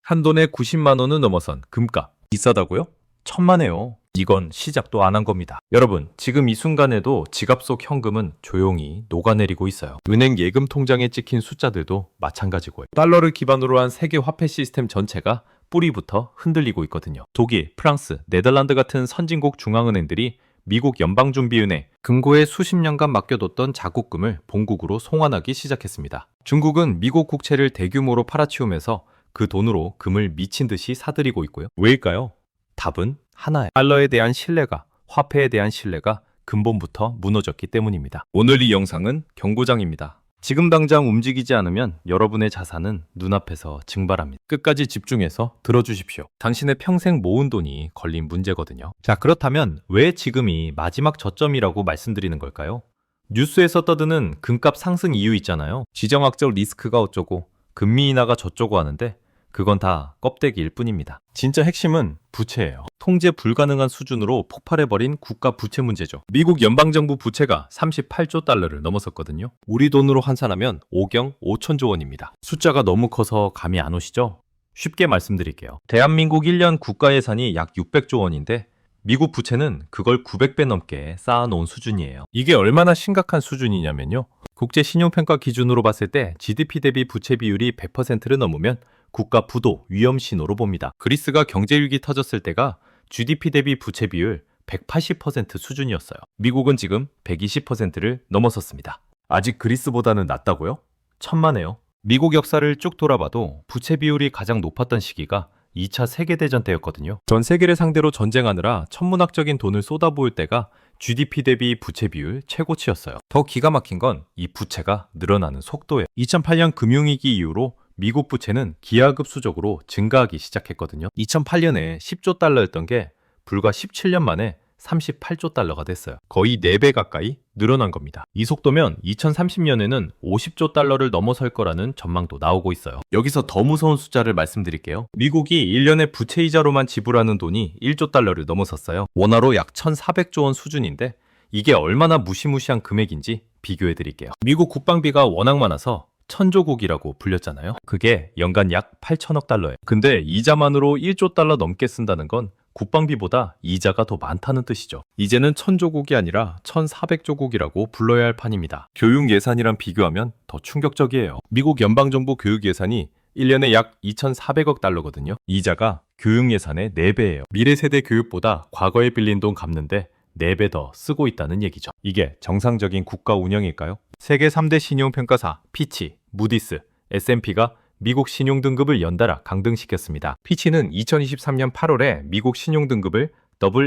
한 돈에 90만 원은 넘어선 금값. 비싸다고요? 천만에요. 이건 시작도 안 한 겁니다. 여러분, 지금 이 순간에도 지갑 속 현금은 조용히 녹아내리고 있어요. 은행 예금 통장에 찍힌 숫자들도 마찬가지고요. 달러를 기반으로 한 세계 화폐 시스템 전체가 뿌리부터 흔들리고 있거든요. 독일, 프랑스, 네덜란드 같은 선진국 중앙은행들이 미국 연방준비은행, 금고에 수십 년간 맡겨뒀던 자국금을 본국으로 송환하기 시작했습니다. 중국은 미국 국채를 대규모로 팔아치우면서 그 돈으로 금을 미친 듯이 사들이고 있고요. 왜일까요? 답은 하나예요. 달러에 대한 신뢰가, 화폐에 대한 신뢰가 근본부터 무너졌기 때문입니다. 오늘 이 영상은 경고장입니다. 지금 당장 움직이지 않으면 여러분의 자산은 눈앞에서 증발합니다. 끝까지 집중해서 들어주십시오. 당신의 평생 모은 돈이 걸린 문제거든요. 자, 그렇다면 왜 지금이 마지막 저점이라고 말씀드리는 걸까요? 뉴스에서 떠드는 금값 상승 이유 있잖아요. 지정학적 리스크가 어쩌고 금리 인하가 저쩌고 하는데 그건 다 껍데기일 뿐입니다. 진짜 핵심은 부채예요. 통제 불가능한 수준으로 폭발해버린 국가 부채 문제죠. 미국 연방정부 부채가 38조 달러를 넘어섰거든요. 우리 돈으로 환산하면 5경 5천조 원입니다. 숫자가 너무 커서 감이 안 오시죠? 쉽게 말씀드릴게요. 대한민국 1년 국가 예산이 약 600조 원인데 미국 부채는 그걸 900배 넘게 쌓아놓은 수준이에요. 이게 얼마나 심각한 수준이냐면요. 국제 신용평가 기준으로 봤을 때 GDP 대비 부채 비율이 100%를 넘으면 국가 부도 위험 신호로 봅니다. 그리스가 경제위기 터졌을 때가 GDP 대비 부채 비율 180% 수준이었어요. 미국은 지금 120%를 넘어섰습니다. 아직 그리스보다는 낫다고요? 천만에요. 미국 역사를 쭉 돌아봐도 부채 비율이 가장 높았던 시기가 2차 세계대전 때였거든요. 전 세계를 상대로 전쟁하느라 천문학적인 돈을 쏟아부을 때가 GDP 대비 부채 비율 최고치였어요. 더 기가 막힌 건 이 부채가 늘어나는 속도예요. 2008년 금융위기 이후로 미국 부채는 기하급수적으로 증가하기 시작했거든요. 2008년에 10조 달러였던 게 불과 17년 만에 38조 달러가 됐어요. 거의 4배 가까이 늘어난 겁니다. 이 속도면 2030년에는 50조 달러를 넘어설 거라는 전망도 나오고 있어요. 여기서 더 무서운 숫자를 말씀드릴게요. 미국이 1년에 부채 이자로만 지불하는 돈이 1조 달러를 넘어섰어요. 원화로 약 1,400조 원 수준인데 이게 얼마나 무시무시한 금액인지 비교해 드릴게요. 미국 국방비가 워낙 많아서 천조국이라고 불렸잖아요. 그게 연간 약 8천억 달러예요. 근데 이자만으로 1조 달러 넘게 쓴다는 건 국방비보다 이자가 더 많다는 뜻이죠. 이제는 천조국이 아니라 1,400조국이라고 불러야 할 판입니다. 교육 예산이랑 비교하면 더 충격적이에요. 미국 연방정부 교육 예산이 1년에 약 2,400억 달러거든요. 이자가 교육 예산의 4배예요. 미래 세대 교육보다 과거에 빌린 돈 갚는데 4배 더 쓰고 있다는 얘기죠. 이게 정상적인 국가 운영일까요? 세계 3대 신용평가사 피치, 무디스, S&P가 미국 신용등급을 연달아 강등시켰습니다. 피치는 2023년 8월에 미국 신용등급을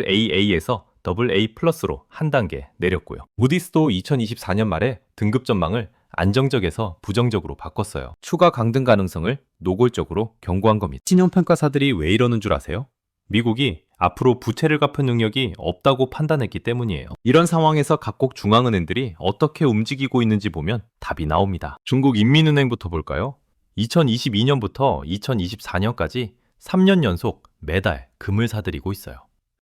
AA에서 AA+로 한 단계 내렸고요. 무디스도 2024년 말에 등급 전망을 안정적에서 부정적으로 바꿨어요. 추가 강등 가능성을 노골적으로 경고한 겁니다. 신용평가사들이 왜 이러는 줄 아세요? 미국이 앞으로 부채를 갚을 능력이 없다고 판단했기 때문이에요. 이런 상황에서 각국 중앙은행들이 어떻게 움직이고 있는지 보면 답이 나옵니다. 중국 인민은행부터 볼까요? 2022년부터 2024년까지 3년 연속 매달 금을 사들이고 있어요.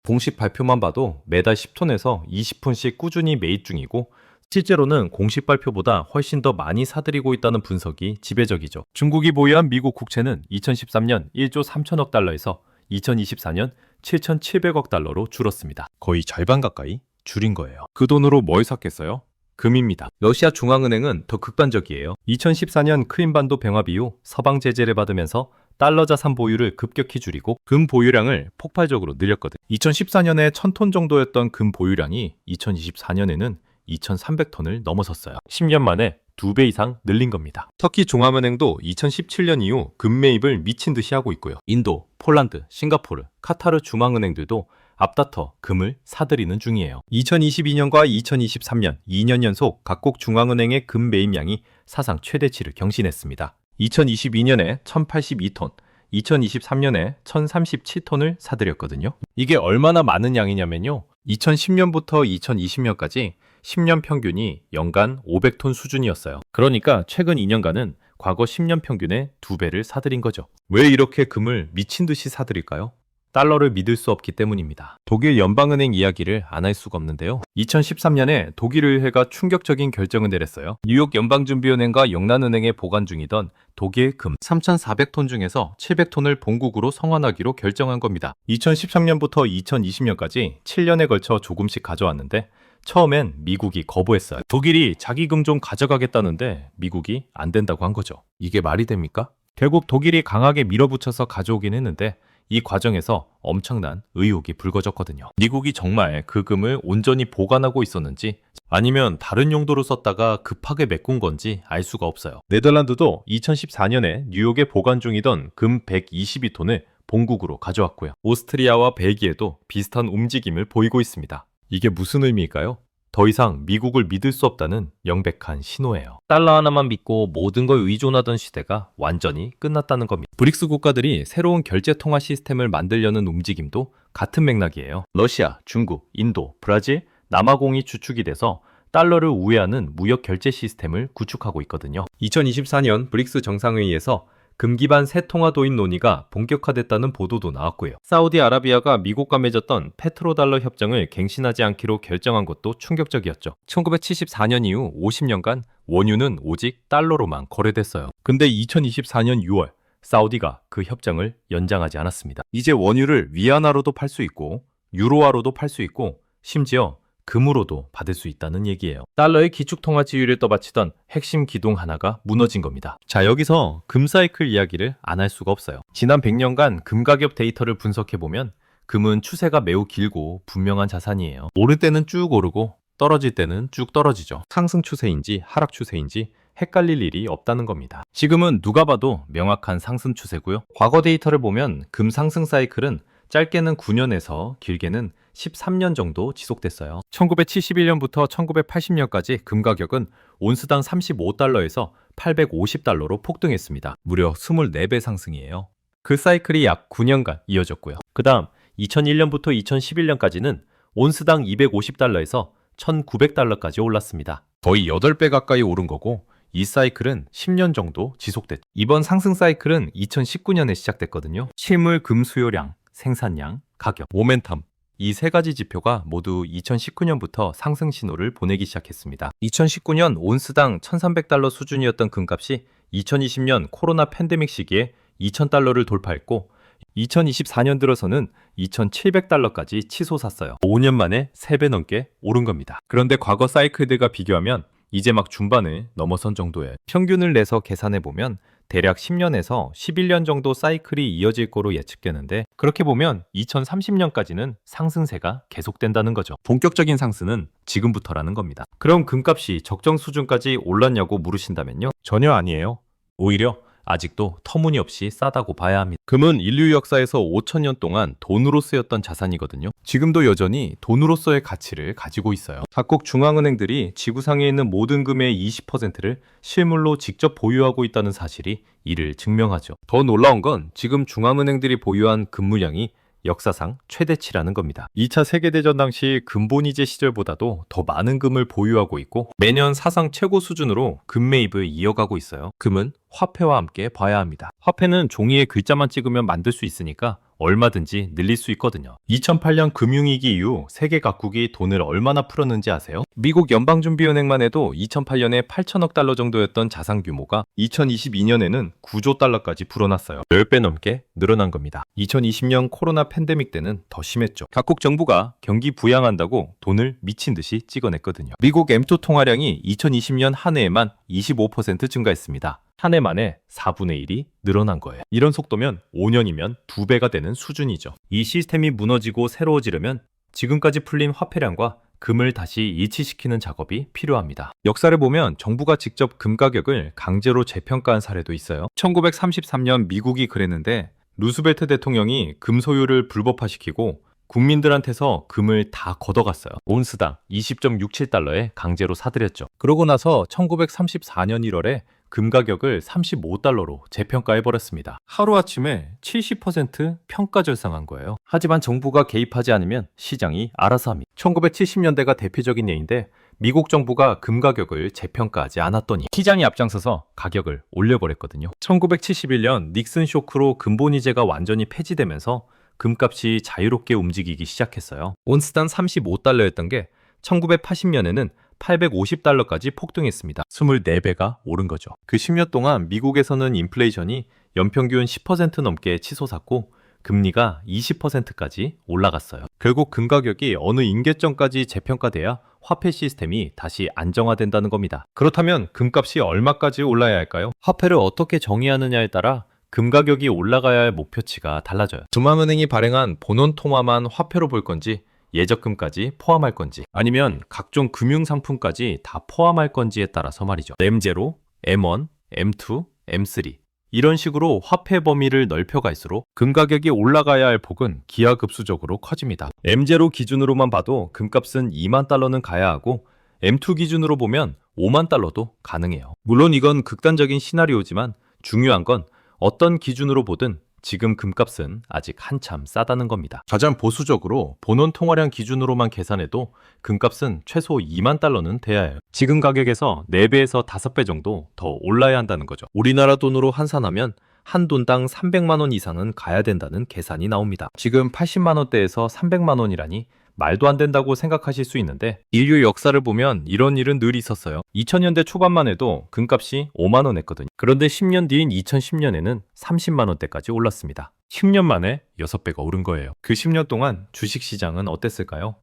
공식 발표만 봐도 매달 10톤에서 20톤씩 꾸준히 매입 중이고 실제로는 공식 발표보다 훨씬 더 많이 사들이고 있다는 분석이 지배적이죠. 중국이 보유한 미국 국채는 2013년 1조 3천억 달러에서 2024년 7,700억 달러로 줄었습니다. 거의 절반 가까이 줄인 거예요. 그 돈으로 뭘 샀겠어요? 금입니다. 러시아 중앙은행은 더 극단적이에요. 2014년 크림반도 병합 이후 서방 제재를 받으면서 달러 자산 보유를 급격히 줄이고 금 보유량을 폭발적으로 늘렸거든요. 2014년에 1,000톤 정도였던 금 보유량이 2024년에는 2,300톤을 넘어섰어요. 10년 만에 2배 이상 늘린 겁니다. 터키 종합은행도 2017년 이후 금 매입을 미친 듯이 하고 있고요. 인도, 폴란드, 싱가포르, 카타르 중앙은행들도 앞다퉈 금을 사들이는 중이에요. 2022년과 2023년 2년 연속 각국 중앙은행의 금 매입량이 사상 최대치를 경신했습니다. 2022년에 1,082톤, 2023년에 1,037톤을 사들였거든요. 이게 얼마나 많은 양이냐면요. 2010년부터 2020년까지 10년 평균이 연간 500톤 수준이었어요. 그러니까 최근 2년간은 과거 10년 평균의 2배를 사들인 거죠. 왜 이렇게 금을 미친 듯이 사들일까요? 달러를 믿을 수 없기 때문입니다. 독일 연방은행 이야기를 안 할 수가 없는데요. 2013년에 독일의회가 충격적인 결정을 내렸어요. 뉴욕 연방준비은행과 영란은행에 보관 중이던 독일 금 3,400톤 중에서 700톤을 본국으로 성환하기로 결정한 겁니다. 2013년부터 2020년까지 7년에 걸쳐 조금씩 가져왔는데 처음엔 미국이 거부했어요. 독일이 자기 금 좀 가져가겠다는데 미국이 안 된다고 한 거죠. 이게 말이 됩니까? 결국 독일이 강하게 밀어붙여서 가져오긴 했는데 이 과정에서 엄청난 의혹이 불거졌거든요. 미국이 정말 그 금을 온전히 보관하고 있었는지 아니면 다른 용도로 썼다가 급하게 메꾼 건지 알 수가 없어요. 네덜란드도 2014년에 뉴욕에 보관 중이던 금 122톤을 본국으로 가져왔고요. 오스트리아와 벨기에도 비슷한 움직임을 보이고 있습니다. 이게 무슨 의미일까요? 더 이상 미국을 믿을 수 없다는 명백한 신호예요. 달러 하나만 믿고 모든 걸 의존하던 시대가 완전히 끝났다는 겁니다. 브릭스 국가들이 새로운 결제 통화 시스템을 만들려는 움직임도 같은 맥락이에요. 러시아, 중국, 인도, 브라질, 남아공이 주축이 돼서 달러를 우회하는 무역 결제 시스템을 구축하고 있거든요. 2024년 브릭스 정상회의에서 금 기반 새 통화 도입 논의가 본격화됐다는 보도도 나왔고요. 사우디아라비아가 미국과 맺었던 페트로달러 협정을 갱신하지 않기로 결정한 것도 충격적이었죠. 1974년 이후 50년간 원유는 오직 달러로만 거래됐어요. 근데 2024년 6월 사우디가 그 협정을 연장하지 않았습니다. 이제 원유를 위안화로도 팔 수 있고 유로화로도 팔 수 있고 심지어 금으로도 받을 수 있다는 얘기예요. 달러의 기축통화 지위를 떠받치던 핵심 기둥 하나가 무너진 겁니다. 자, 여기서 금 사이클 이야기를 안 할 수가 없어요. 지난 100년간 금 가격 데이터를 분석해보면 금은 추세가 매우 길고 분명한 자산이에요. 오를 때는 쭉 오르고 떨어질 때는 쭉 떨어지죠. 상승 추세인지 하락 추세인지 헷갈릴 일이 없다는 겁니다. 지금은 누가 봐도 명확한 상승 추세고요. 과거 데이터를 보면 금 상승 사이클은 짧게는 9년에서 길게는 13년 정도 지속됐어요. 1971년부터 1980년까지 금 가격은 온스당 35달러에서 850달러로 폭등했습니다. 무려 24배 상승이에요. 그 사이클이 약 9년간 이어졌고요. 그 다음 2001년부터 2011년까지는 온스당 250달러에서 1900달러까지 올랐습니다. 거의 8배 가까이 오른 거고 이 사이클은 10년 정도 지속됐죠. 이번 상승 사이클은 2019년에 시작됐거든요. 실물 금 수요량, 생산량, 가격, 모멘텀 이 세 가지 지표가 모두 2019년부터 상승 신호를 보내기 시작했습니다. 2019년 온스당 1,300달러 수준이었던 금값이 2020년 코로나 팬데믹 시기에 2,000달러를 돌파했고 2024년 들어서는 2,700달러까지 치솟았어요. 5년 만에 3배 넘게 오른 겁니다. 그런데 과거 사이클들과 비교하면 이제 막 중반을 넘어선 정도예요. 평균을 내서 계산해보면 대략 10년에서 11년 정도 사이클이 이어질 거로 예측되는데 그렇게 보면 2030년까지는 상승세가 계속된다는 거죠. 본격적인 상승은 지금부터라는 겁니다. 그럼 금값이 적정 수준까지 올랐냐고 물으신다면요? 전혀 아니에요. 오히려 아직도 터무니없이 싸다고 봐야 합니다. 금은 인류 역사에서 5,000년 동안 돈으로 쓰였던 자산이거든요. 지금도 여전히 돈으로서의 가치를 가지고 있어요. 각국 중앙은행들이 지구상에 있는 모든 금의 20%를 실물로 직접 보유하고 있다는 사실이 이를 증명하죠. 더 놀라운 건 지금 중앙은행들이 보유한 금 물량이 역사상 최대치라는 겁니다. 2차 세계대전 당시 금본위제 시절보다도 더 많은 금을 보유하고 있고 매년 사상 최고 수준으로 금 매입을 이어가고 있어요. 금은 화폐와 함께 봐야 합니다. 화폐는 종이에 글자만 찍으면 만들 수 있으니까 얼마든지 늘릴 수 있거든요. 2008년 금융위기 이후 세계 각국이 돈을 얼마나 풀었는지 아세요? 미국 연방준비은행만 해도 2008년에 8천억 달러 정도였던 자산 규모가 2022년에는 9조 달러까지 불어났어요. 10배 넘게 늘어난 겁니다. 2020년 코로나 팬데믹 때는 더 심했죠. 각국 정부가 경기 부양한다고 돈을 미친 듯이 찍어냈거든요. 미국 M2 통화량이 2020년 한 해에만 25% 증가했습니다. 한 해 만에 4분의 1이 늘어난 거예요. 이런 속도면 5년이면 2배가 되는 수준이죠. 이 시스템이 무너지고 새로워지려면 지금까지 풀린 화폐량과 금을 다시 일치시키는 작업이 필요합니다. 역사를 보면 정부가 직접 금 가격을 강제로 재평가한 사례도 있어요. 1933년 미국이 그랬는데 루스벨트 대통령이 금 소유를 불법화시키고 국민들한테서 금을 다 걷어갔어요. 온스당 20.67달러에 강제로 사들였죠. 그러고 나서 1934년 1월에 금 가격을 35달러로 재평가해버렸습니다. 하루아침에 70% 평가 절상한 거예요. 하지만 정부가 개입하지 않으면 시장이 알아서 합니다. 1970년대가 대표적인 예인데 미국 정부가 금 가격을 재평가하지 않았더니 시장이 앞장서서 가격을 올려버렸거든요. 1971년 닉슨 쇼크로 금본위제가 완전히 폐지되면서 금값이 자유롭게 움직이기 시작했어요. 온스당 35달러였던 게 1980년에는 850달러까지 폭등했습니다. 24배가 오른 거죠. 그 10년 동안 미국에서는 인플레이션이 연평균 10% 넘게 치솟았고 금리가 20%까지 올라갔어요. 결국 금 가격이 어느 임계점까지 재평가돼야 화폐 시스템이 다시 안정화된다는 겁니다. 그렇다면 금값이 얼마까지 올라야 할까요? 화폐를 어떻게 정의하느냐에 따라 금 가격이 올라가야 할 목표치가 달라져요. 중앙은행이 발행한 본원 통화만 화폐로 볼 건지 예적금까지 포함할 건지 아니면 각종 금융상품까지 다 포함할 건지에 따라서 말이죠. M0, M1, M2, M3 이런 식으로 화폐 범위를 넓혀갈수록 금 가격이 올라가야 할 폭은 기하급수적으로 커집니다. M0 기준으로만 봐도 금값은 2만 달러는 가야 하고 M2 기준으로 보면 5만 달러도 가능해요. 물론 이건 극단적인 시나리오지만 중요한 건 어떤 기준으로 보든 지금 금값은 아직 한참 싸다는 겁니다. 가장 보수적으로 본원 통화량 기준으로만 계산해도 금값은 최소 2만 달러는 돼야 해요. 지금 가격에서 4배에서 5배 정도 더 올라야 한다는 거죠. 우리나라 돈으로 환산하면 한 돈당 300만 원 이상은 가야 된다는 계산이 나옵니다. 지금 80만 원대에서 300만 원이라니 말도 안 된다고 생각하실 수 있는데 인류 역사를 보면 이런 일은 늘 있었어요. 2000년대 초반만 해도 금값이 5만 원 했거든요. 그런데 10년 뒤인 2010년에는 30만 원대까지 올랐습니다. 10년 만에 6배가 오른 거예요. 그 10년 동안 주식시장은 어땠을까요?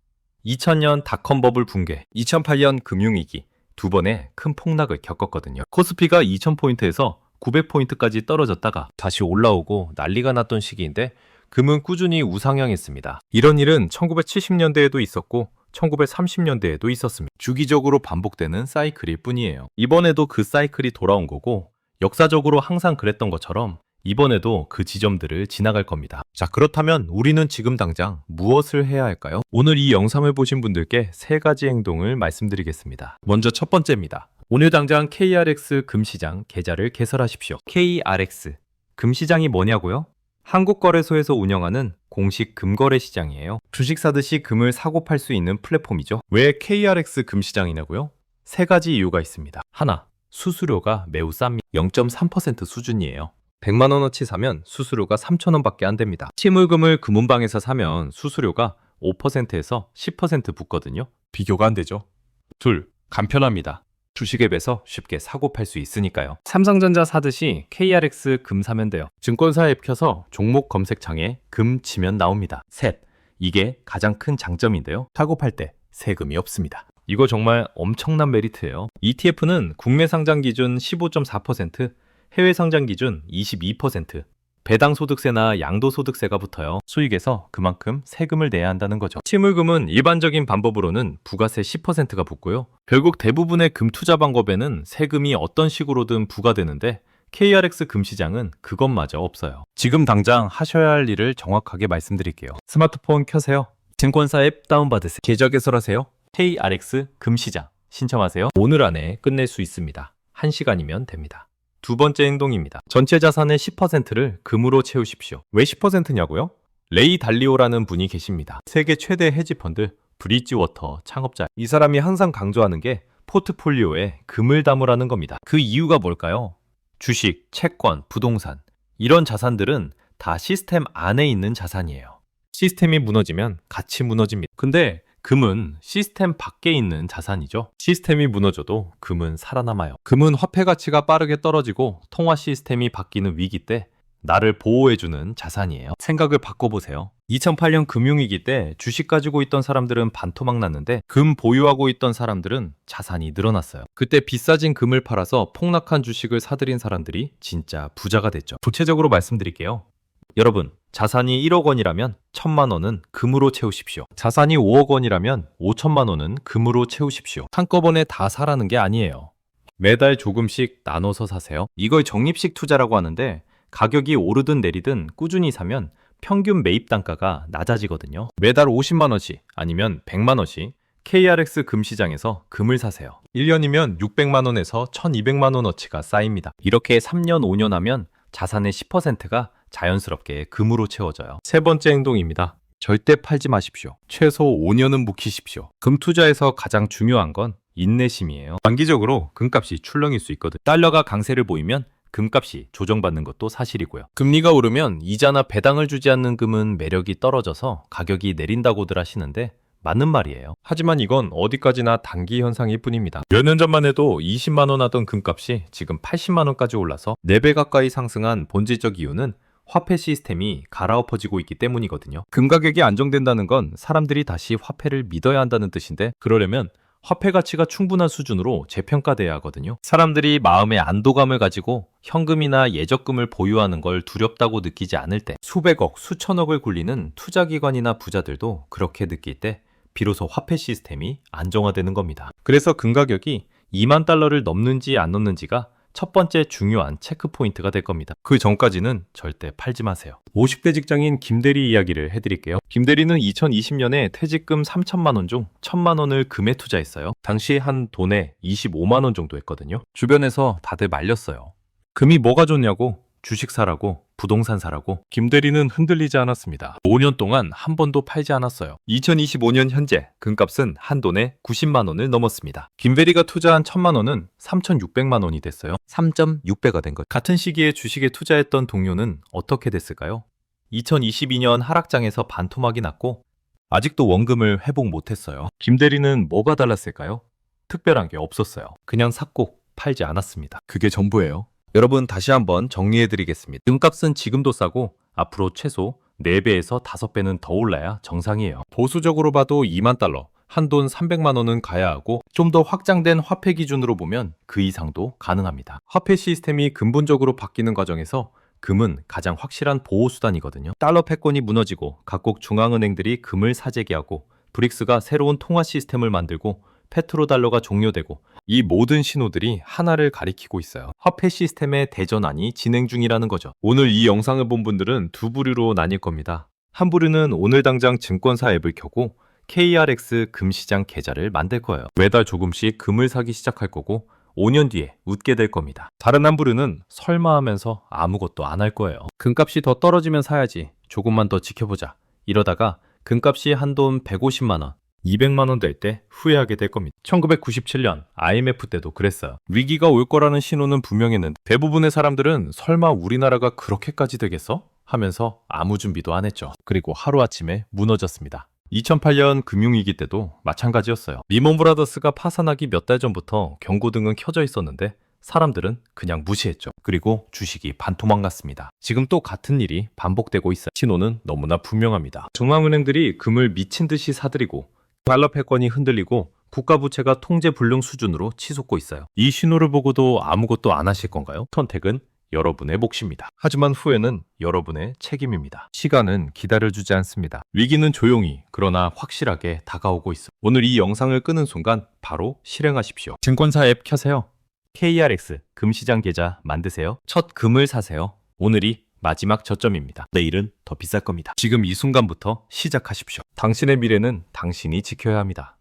2000년 닷컴 버블 붕괴, 2008년 금융위기 두 번의 큰 폭락을 겪었거든요. 코스피가 2000포인트에서 900포인트까지 떨어졌다가 다시 올라오고 난리가 났던 시기인데 금은 꾸준히 우상향했습니다. 이런 일은 1970년대에도 있었고 1930년대에도 있었습니다. 주기적으로 반복되는 사이클일 뿐이에요. 이번에도 그 사이클이 돌아온 거고 역사적으로 항상 그랬던 것처럼 이번에도 그 지점들을 지나갈 겁니다. 자, 그렇다면 우리는 지금 당장 무엇을 해야 할까요? 오늘 이 영상을 보신 분들께 3가지 행동을 말씀드리겠습니다. 먼저 첫 번째입니다. 오늘 당장 KRX 금시장 계좌를 개설하십시오. KRX 금시장이 뭐냐고요? 한국거래소에서 운영하는 공식 금거래 시장이에요. 주식 사듯이 금을 사고 팔 수 있는 플랫폼이죠. 왜 KRX 금시장이냐고요? 3가지 이유가 있습니다. 하나, 수수료가 매우 쌉니다. 0.3% 수준이에요. 100만 원어치 사면 수수료가 3,000원밖에 안 됩니다. 침울금을 금은방에서 사면 수수료가 5%에서 10% 붙거든요. 비교가 안 되죠. 둘, 간편합니다. 주식 앱에서 쉽게 사고 팔 수 있으니까요. 삼성전자 사듯이 KRX 금 사면 돼요. 증권사 앱 켜서 종목 검색창에 금 치면 나옵니다. 셋, 이게 가장 큰 장점인데요. 사고 팔 때 세금이 없습니다. 이거 정말 엄청난 메리트예요. ETF는 국내 상장 기준 15.4%, 해외 상장 기준 22%, 배당 소득세나 양도소득세가 붙어요. 수익에서 그만큼 세금을 내야 한다는 거죠. 침울금은 일반적인 방법으로는 부가세 10%가 붙고요. 결국 대부분의 금 투자 방법에는 세금이 어떤 식으로든 부과되는데 KRX 금시장은 그것마저 없어요. 지금 당장 하셔야 할 일을 정확하게 말씀드릴게요. 스마트폰 켜세요. 증권사 앱 다운받으세요. 계좌 개설하세요. KRX 금시장 신청하세요. 오늘 안에 끝낼 수 있습니다. 1시간이면 됩니다. 두 번째 행동입니다. 전체 자산의 10%를 금으로 채우십시오. 왜 10%냐고요? 레이 달리오라는 분이 계십니다. 세계 최대 헤지펀드 브리지워터 창업자. 이 사람이 항상 강조하는 게 포트폴리오에 금을 담으라는 겁니다. 그 이유가 뭘까요? 주식, 채권, 부동산 이런 자산들은 다 시스템 안에 있는 자산이에요. 시스템이 무너지면 같이 무너집니다. 근데 금은 시스템 밖에 있는 자산이죠. 시스템이 무너져도 금은 살아남아요. 금은 화폐 가치가 빠르게 떨어지고 통화 시스템이 바뀌는 위기 때 나를 보호해주는 자산이에요. 생각을 바꿔보세요. 2008년 금융위기 때 주식 가지고 있던 사람들은 반토막 났는데 금 보유하고 있던 사람들은 자산이 늘어났어요. 그때 비싸진 금을 팔아서 폭락한 주식을 사들인 사람들이 진짜 부자가 됐죠. 구체적으로 말씀드릴게요. 여러분, 자산이 1억 원이라면 1,000만 원은 금으로 채우십시오. 자산이 5억 원이라면 5천만 원은 금으로 채우십시오. 한꺼번에 다 사라는 게 아니에요. 매달 조금씩 나눠서 사세요. 이걸 적립식 투자라고 하는데 가격이 오르든 내리든 꾸준히 사면 평균 매입 단가가 낮아지거든요. 매달 50만 원씩 아니면 100만 원씩 KRX 금시장에서 금을 사세요. 1년이면 600만 원에서 1200만 원어치가 쌓입니다. 이렇게 3년, 5년 하면 자산의 10%가 자연스럽게 금으로 채워져요. 세 번째 행동입니다. 절대 팔지 마십시오. 최소 5년은 묵히십시오. 금 투자에서 가장 중요한 건 인내심이에요. 단기적으로 금값이 출렁일 수 있거든. 달러가 강세를 보이면 금값이 조정받는 것도 사실이고요. 금리가 오르면 이자나 배당을 주지 않는 금은 매력이 떨어져서 가격이 내린다고들 하시는데 맞는 말이에요. 하지만 이건 어디까지나 단기 현상일 뿐입니다. 몇 년 전만 해도 20만 원 하던 금값이 지금 80만 원까지 올라서 4배 가까이 상승한 본질적 이유는 화폐 시스템이 갈아엎어지고 있기 때문이거든요. 금 가격이 안정된다는 건 사람들이 다시 화폐를 믿어야 한다는 뜻인데, 그러려면 화폐 가치가 충분한 수준으로 재평가돼야 하거든요. 사람들이 마음의 안도감을 가지고 현금이나 예적금을 보유하는 걸 두렵다고 느끼지 않을 때, 수백억, 수천억을 굴리는 투자기관이나 부자들도 그렇게 느낄 때 비로소 화폐 시스템이 안정화되는 겁니다. 그래서 금 가격이 2만 달러를 넘는지 안 넘는지가 첫 번째 중요한 체크포인트가 될 겁니다. 그 전까지는 절대 팔지 마세요. 50대 직장인 김대리 이야기를 해드릴게요. 김대리는 2020년에 퇴직금 3천만 원 중 1천만 원을 금에 투자했어요. 당시 한 돈에 25만 원 정도 했거든요. 주변에서 다들 말렸어요. 금이 뭐가 좋냐고, 주식 사라고, 부동산 사라고. 김대리는 흔들리지 않았습니다. 5년 동안 한 번도 팔지 않았어요. 2025년 현재 금값은 한 돈에 90만 원을 넘었습니다. 김대리가 투자한 1천만 원은 3,600만 원이 됐어요. 3.6배가 된 것. 같은 시기에 주식에 투자했던 동료는 어떻게 됐을까요? 2022년 하락장에서 반토막이 났고 아직도 원금을 회복 못했어요. 김대리는 뭐가 달랐을까요? 특별한 게 없었어요. 그냥 샀고 팔지 않았습니다. 그게 전부예요. 여러분, 다시 한번 정리해드리겠습니다. 금값은 지금도 싸고 앞으로 최소 4배에서 5배는 더 올라야 정상이에요. 보수적으로 봐도 2만 달러, 한돈 300만 원은 가야 하고, 좀 더 확장된 화폐 기준으로 보면 그 이상도 가능합니다. 화폐 시스템이 근본적으로 바뀌는 과정에서 금은 가장 확실한 보호수단이거든요. 달러 패권이 무너지고 각국 중앙은행들이 금을 사재기하고, 브릭스가 새로운 통화 시스템을 만들고, 페트로달러가 종료되고, 이 모든 신호들이 하나를 가리키고 있어요. 화폐 시스템의 대전환이 진행 중이라는 거죠. 오늘 이 영상을 본 분들은 두 부류로 나뉠 겁니다. 한 부류는 오늘 당장 증권사 앱을 켜고 KRX 금시장 계좌를 만들 거예요. 매달 조금씩 금을 사기 시작할 거고 5년 뒤에 웃게 될 겁니다. 다른 한 부류는 설마 하면서 아무것도 안 할 거예요. 금값이 더 떨어지면 사야지, 조금만 더 지켜보자, 이러다가 금값이 한돈 150만 원, 200만 원 될 때 후회하게 될 겁니다. 1997년 IMF 때도 그랬어요. 위기가 올 거라는 신호는 분명했는데 대부분의 사람들은 설마 우리나라가 그렇게까지 되겠어? 하면서 아무 준비도 안 했죠. 그리고 하루아침에 무너졌습니다. 2008년 금융위기 때도 마찬가지였어요. 리먼 브라더스가 파산하기 몇 달 전부터 경고등은 켜져 있었는데 사람들은 그냥 무시했죠. 그리고 주식이 반토막 났습니다. 지금 또 같은 일이 반복되고 있어요. 신호는 너무나 분명합니다. 중앙은행들이 금을 미친 듯이 사들이고 달러 패권이 흔들리고 국가 부채가 통제 불능 수준으로 치솟고 있어요. 이 신호를 보고도 아무것도 안 하실 건가요? 선택은 여러분의 몫입니다. 하지만 후회는 여러분의 책임입니다. 시간은 기다려주지 않습니다. 위기는 조용히 그러나 확실하게 다가오고 있어. 오늘 이 영상을 끄는 순간 바로 실행하십시오. 증권사 앱 켜세요. KRX 금시장 계좌 만드세요. 첫 금을 사세요. 오늘이 마지막 저점입니다. 내일은 더 비쌀 겁니다. 지금 이 순간부터 시작하십시오. 당신의 미래는 당신이 지켜야 합니다.